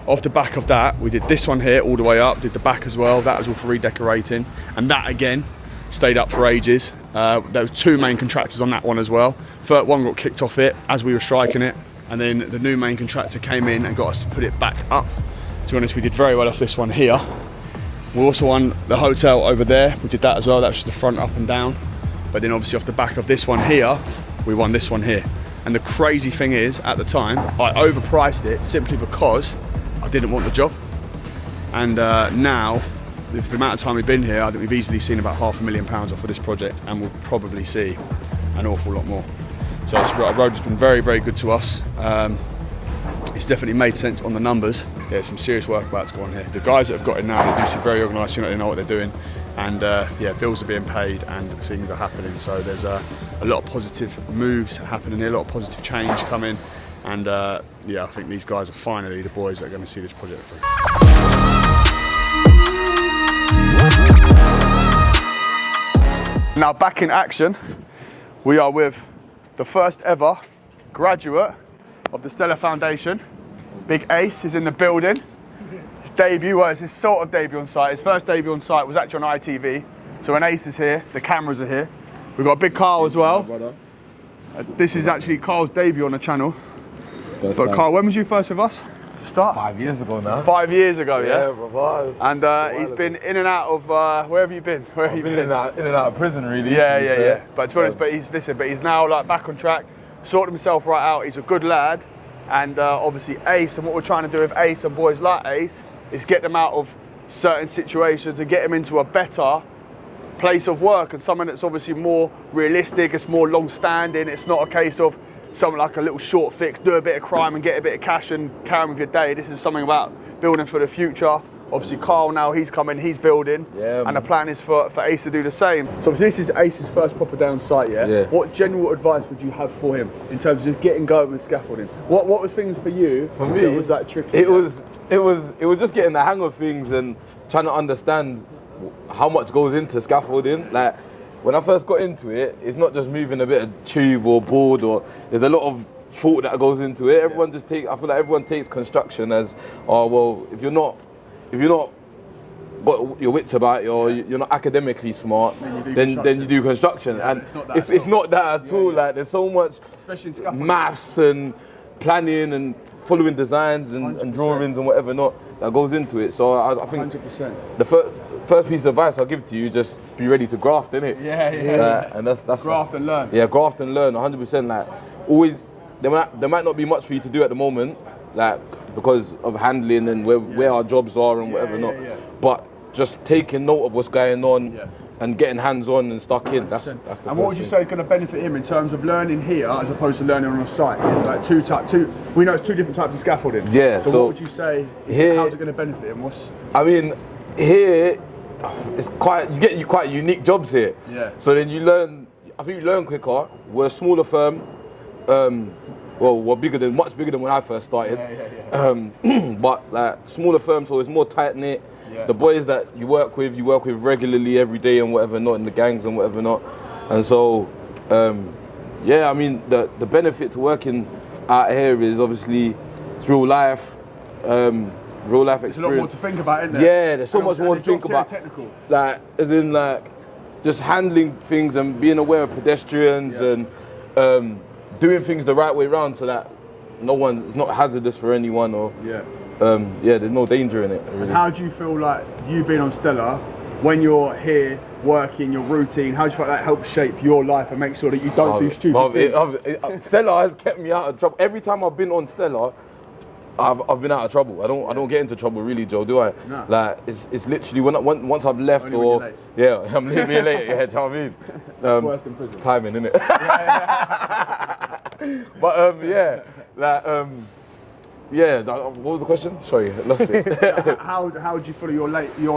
A: Off the back of that, we did this one here all the way up, did the back as well. That was all for redecorating. And that again, stayed up for ages. There were 2 main contractors on that one as well. First one got kicked off it as we were striking it. And then the new main contractor came in and got us to put it back up. To be honest, we did very well off this one here. We also won the hotel over there. We did that as well. That was just the front up and down. But then obviously off the back of this one here, we won this one here. And the crazy thing is, at the time, I overpriced it simply because I didn't want the job. And now, with the amount of time we've been here, I think we've easily seen about £500,000 off of this project, and we'll probably see an awful lot more. So it's a road that's been very good to us. It's definitely made sense on the numbers. Yeah, some serious work about to go on here. The guys that have got it now, they do seem very organised, they know what they're doing. And yeah, bills are being paid and things are happening. So there's a lot of positive moves happening here, a lot of positive change coming. And yeah, I think these guys are finally the boys that are going to see this project through. Now back in action, we are with the first ever graduate of the Stellar Foundation. Big Ace is in the building. He's debut, well, it's his sort of debut on site. His first debut on site was actually on ITV. So when Ace is here, the cameras are here. We've got a big Carl as well. This is actually Carl's debut on the channel. But Carl, when was you first with us to start?
F: 5 years ago now.
A: 5 years ago, yeah?
F: Bro.
A: And he's been in and out of, where have you been? Where have you been?
F: In and out of prison, really.
A: Yeah. But to be honest, but he's now like back on track, sorted himself right out. He's a good lad. And obviously Ace, and what we're trying to do with Ace and boys like Ace is get them out of certain situations and get them into a better place of work, and something that's obviously more realistic, it's more long-standing. It's not a case of something like a little short fix, do a bit of crime and get a bit of cash and carry on with your day. This is something about building for the future. Obviously Carl now, he's coming, he's building, and the plan is for Ace to do the same. So obviously this is Ace's first proper day on site, yeah? What general advice would you have for him in terms of just getting going with scaffolding? What was things for you?
F: For me,
A: that was like tricky?
F: It was just getting the hang of things and trying to understand how much goes into scaffolding. Like when I first got into it, it's not just moving a bit of tube or board, or there's a lot of thought that goes into it. I feel like everyone takes construction as, oh well, if you're not got your wits about it, or you're not academically smart, then you do construction. And it's not that at all. Like there's so much, especially in maths and planning and following designs and drawings and whatever not that goes into it. So I think
A: 100%.
F: the first piece of advice I'll give to you, just be ready to graft, innit? And that's
A: graft and learn.
F: Yeah, graft and learn, 100%. Like always, there might not be much for you to do at the moment, like because of handling and where our jobs are and whatever not. But just taking note of what's going on and getting hands-on and stuck in. That's the
A: and what would you say is going to benefit him in terms of learning here as opposed to learning on a site? Like we know it's two different types of scaffolding.
F: Yeah.
A: So what would you say? How's it going to benefit him?
F: I mean, here it's quite unique jobs here. Yeah. So then you learn. I think you learn quicker. We're a smaller firm. Well, we're much bigger than when I first started. But like smaller firm, so it's more tight knit. The boys that you work with regularly every day and whatever not, in the gangs and whatever not. And so, I mean, the benefit to working out here is obviously it's real life experience.
A: There's a lot more to think about, isn't there?
F: Yeah, there's so much more to think about.
A: Technical.
F: Like, as in like, just handling things and being aware of pedestrians and doing things the right way around so that it's not hazardous for anyone or there's no danger in it. Really.
A: And how do you feel like you being on Stella, when you're here working, your routine, how do you feel like that helps shape your life and make sure that you don't do stupid things?
F: Stella has kept me out of trouble. Every time I've been on Stella, I've been out of trouble. I don't get into trouble really, Joe, do I? No. Like it's literally once I've left I'm leaving late. Yeah, do you know what I mean?
A: That's worse than prison.
F: Timing, innit? But what was the question? Sorry, I lost it.
A: How do you feel your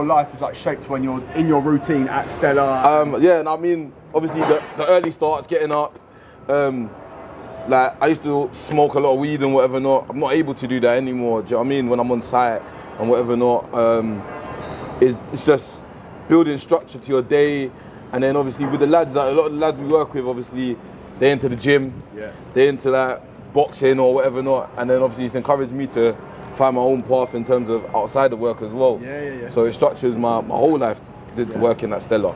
A: life is like shaped when you're in your routine at Stella?
F: And I mean, obviously the early starts, getting up. Like I used to smoke a lot of weed and whatever not. I'm not able to do that anymore. Do you know what I mean? When I'm on site and whatever not, it's just building structure to your day. And then obviously with the lads, a lot of the lads we work with, obviously they're into the gym, they're into that boxing or whatever not. And then obviously it's encouraged me to find my own path in terms of outside of work as well. So it structures my whole life working at Stella.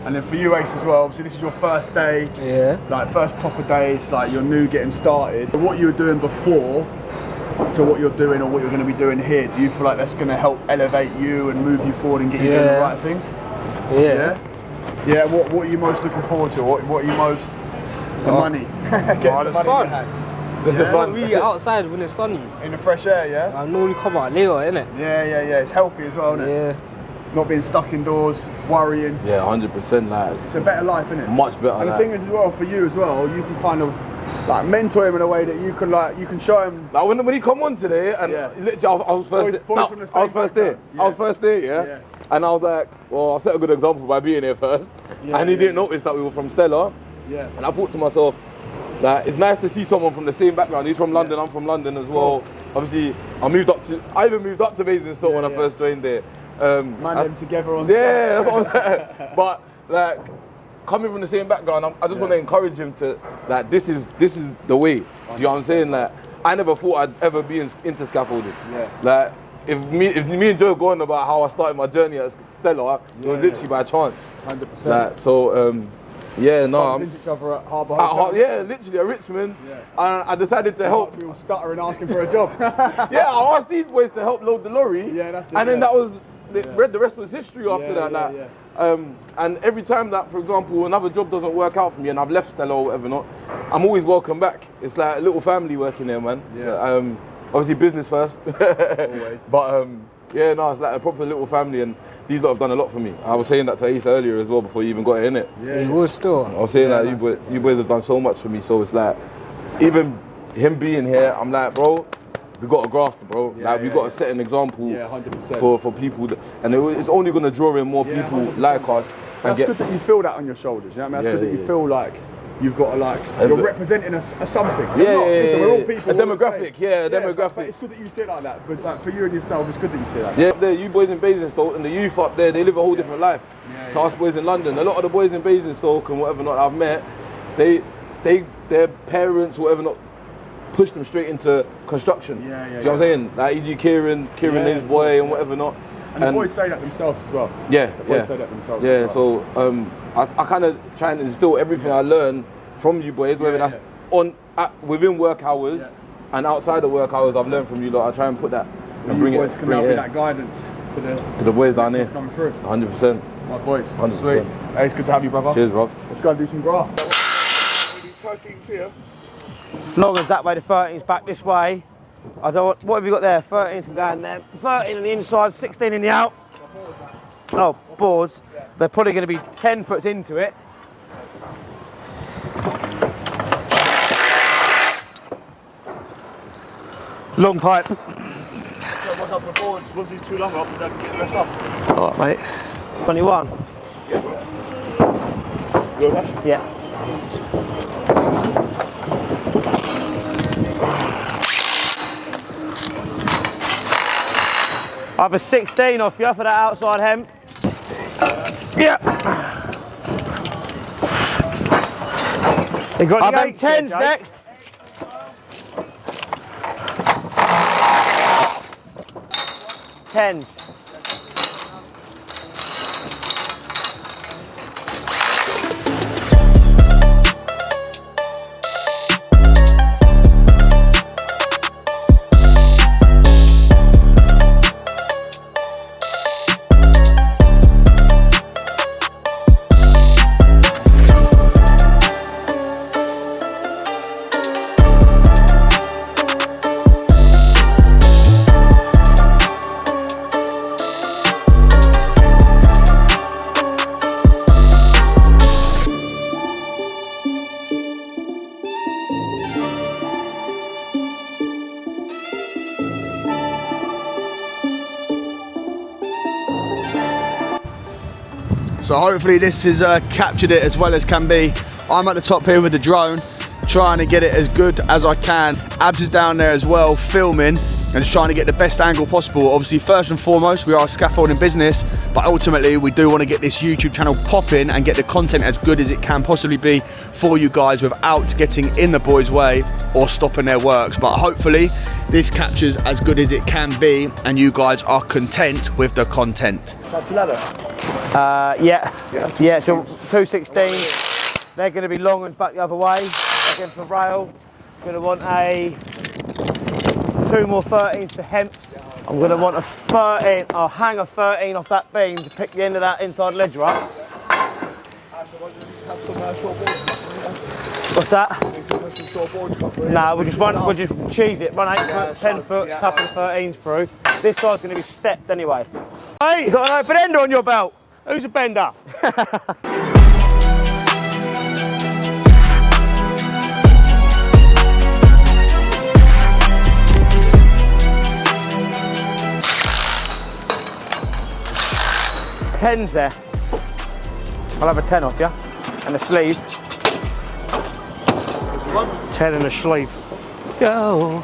A: And then for you, Ace, as well, obviously this is your first day, like first proper day, it's like you're new getting started. What you were doing before to what you're doing or what you're going to be doing here, do you feel like that's going to help elevate you and move you forward and get you doing the right things? What are you most looking forward to? What are you most, the money?
G: The sun. The sun. Really outside when it's sunny.
A: In the fresh air,
G: I normally come out later, innit?
A: Yeah, it's healthy as well, isn't it? Not being stuck indoors, worrying.
F: 100%. Like,
A: it's a better life, isn't it?
F: Much better.
A: And the thing is as well, for you as well, you can kind of like mentor him in a way that you can show him.
F: Like when he come on today, and literally I was first there. I was first there, and I was like, well, I'll set a good example by being here first. And he didn't notice that we were from Stella. And I thought to myself, that it's nice to see someone from the same background. He's from London, I'm from London as well. Obviously, I even moved up to Basingstoke when I first joined there.
A: Man them together on
F: that's what I'm saying. But like coming from the same background, I just want to encourage him to like this is the way. Do you know what I'm saying? Like I never thought I'd ever be into scaffolding.
A: Yeah.
F: Like, if me and Joe go on about how I started my journey at Stella, it was literally by chance.
A: 100%.
F: Like, so, yeah, no.
A: Bumped into each other at Harbour Hotel.
F: Yeah, literally at Richmond.
A: Yeah.
F: I decided to help.
A: We were stuttering asking for a job.
F: Yeah, I asked these boys to help load the lorry.
A: Yeah, that's it.
F: And then that was, the rest was history after that.
A: Yeah,
F: Like,
A: yeah.
F: And every time that, for example, another job doesn't work out for me and I've left Stella or whatever not, I'm always welcome back. It's like a little family working there, man.
A: Yeah.
F: Obviously business first.
A: Always.
F: But yeah, no, it's like a proper little family and these lot have done a lot for me. I was saying that to Ace earlier as well before you even got it in it.
A: Yeah.
G: He was still.
F: I was saying that you boys have done so much for me, so it's like, even him being here, I'm like, bro, we got to graft, bro.
A: Yeah,
F: like, we got to set an example
A: 100%.
F: for people, and it's only going to draw in more people
A: 100%.
F: like us.
A: That's good that you feel that on your shoulders, you know what I mean? That's good that you feel like you've got to you're representing a something. Listen, we're all people.
F: A demographic, a demographic.
A: But it's good that you say it like that, but like, for you and yourself, it's good that you say that.
F: Yeah, you boys in Basingstoke and the youth up there, they live a whole different life. To us boys in London, a lot of the boys in Basingstoke and whatever not I've met, their parents, whatever not, push them straight into construction. Do you know what I'm saying? Like E.g. Keiran, his boy and whatever not.
A: And the boys say that themselves as well.
F: Yeah,
A: the boys say that themselves.
F: Yeah,
A: as well.
F: so I kind of try and instill everything I learn from you boys, whether that's within work hours and outside of work hours. I've learned from you lot. I try and put that and bring
A: boys
F: it.
A: Can now be that guidance
F: to the boys down here.
A: Coming through.
F: 100%.
A: My boys.
F: 100%.
A: Sweet. Hey, it's good to have you, brother.
F: Cheers, bro.
A: Let's go and do some graft.
D: Long as that way, the 13's back this way. I don't. What have you got there? 13's can go in there. 13 on the inside, 16 in the out. Oh, boards. They're probably going to be 10 foot into it. Long pipe.
A: Watch out for boards. Once he's too long up, then get the rest up.
D: All right, mate. 21. Yeah. I have a 16 off you for that outside hem. Yeah. You got the 10s next. Tens.
A: So hopefully this has captured it as well as can be. I'm at the top here with the drone, trying to get it as good as I can. Abs is down there as well, filming, and just trying to get the best angle possible. Obviously, first and foremost, we are a scaffolding business, but ultimately we do want to get this YouTube channel popping and get the content as good as it can possibly be for you guys without getting in the boys' way or stopping their works. But hopefully this captures as good as it can be and you guys are content with the content.
D: Yeah, so 216. They're going to be long and back the other way. Again for rail. Going to want two more 13s for hemps. I'm going to want a 13. I'll hang a 13 off that beam to pick the end of that inside ledger up. What's that? No, we'll just cheese it. Run 8 foot, 10 foot, couple of 13s through. This side's going to be stepped anyway. Hey, you got an open ender on your belt. Who's a bender? Tens there. I'll have a 10 off you. And a sleeve. 10 and a sleeve. Go.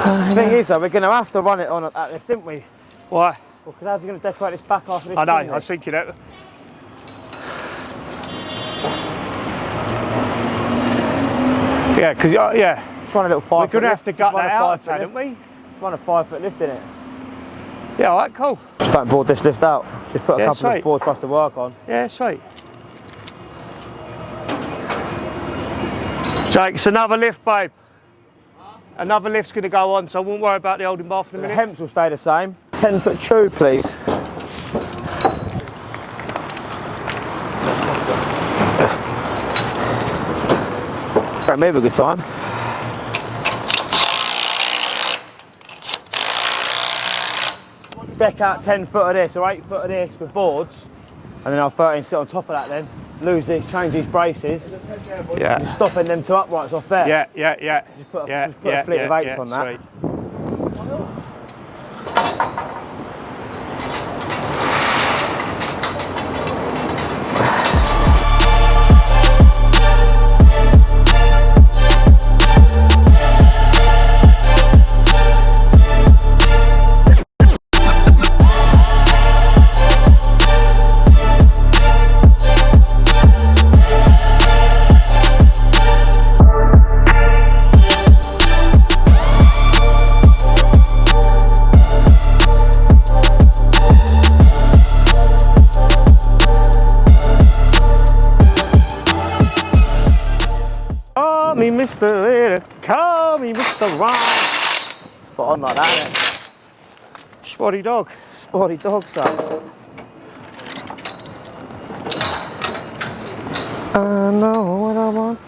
D: The thing is though, we're going to have to run it on at that lift, didn't we?
G: Why?
D: Well, because how's he going to decorate this back after this?
G: I know, I was thinking that.
H: Yeah, because yeah.
D: Just run a little 5 foot.
H: We're gonna have to gut that out, don't we?
D: Run a 5 foot lift in it.
H: Yeah, all right, cool.
D: Just don't board this lift out. Just put a couple
H: sweet.
D: of boards for us to work on.
H: Yeah, sweet. Jake, it's another lift, babe. Another lift's going to go on, so I won't worry about the holding bar for the
D: The
H: minute.
D: hemps will stay the same. 10 foot true, please. Right, maybe a good time. Deck out 10 foot of this or 8 foot of this with boards, and then I'll 13 sit on top of that then. Lose this, change these braces.
H: Yeah.
D: Just stopping them two uprights off there.
H: Yeah.
D: Just put a fleet of 8s on that.
H: Sweet. Call me Mr. Later, call me Mr. Right.
D: Put on like that, innit?
H: Spotty dog.
D: Spotty dog, son. I know what I want.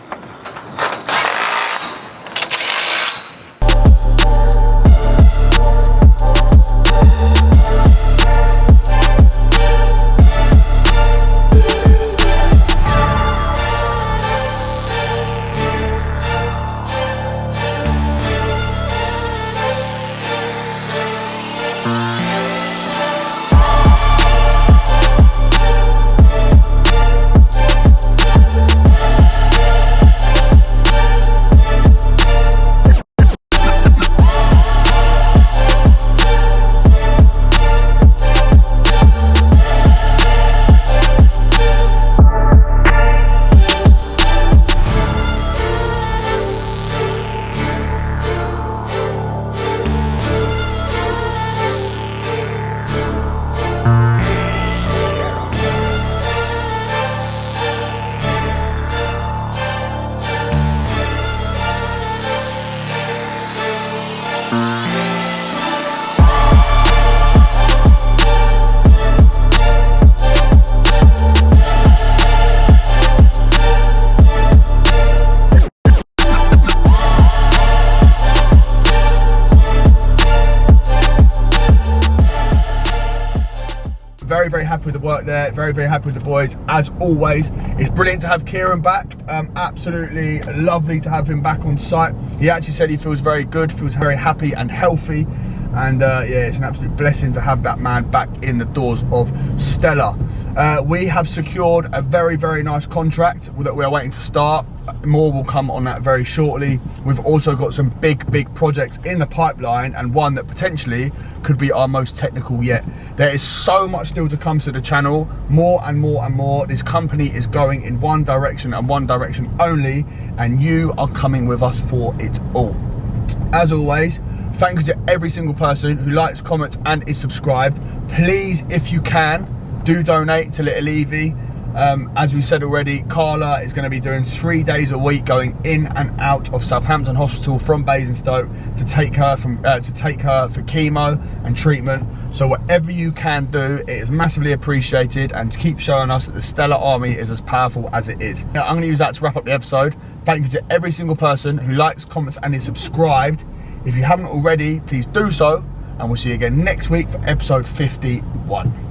A: Very happy with the work there, very happy with the boys as always. It's brilliant to have Keiran back. Absolutely lovely to have him back on site. He actually said he feels very good, feels very happy and healthy, and yeah, it's an absolute blessing to have that man back in the doors of Stella. We have secured a very nice contract that we are waiting to start. More will come on that very shortly. We've also got some big projects in the pipeline, and one that potentially could be our most technical yet. There is so much still to come to the channel, more and more. This company is going in one direction and one direction only, and you are coming with us for it all. As always, thank you to every single person who likes, comments and is subscribed. Please, if you can, do donate to little Evie. As we said already, Carla is going to be doing 3 days a week going in and out of Southampton Hospital from Basingstoke to take her for chemo and treatment. So whatever you can do, it is massively appreciated, and keep showing us that the Stella Army is as powerful as it is. Now, I'm going to use that to wrap up the episode. Thank you to every single person who likes, comments and is subscribed. If you haven't already, please do so, and we'll see you again next week for episode 51.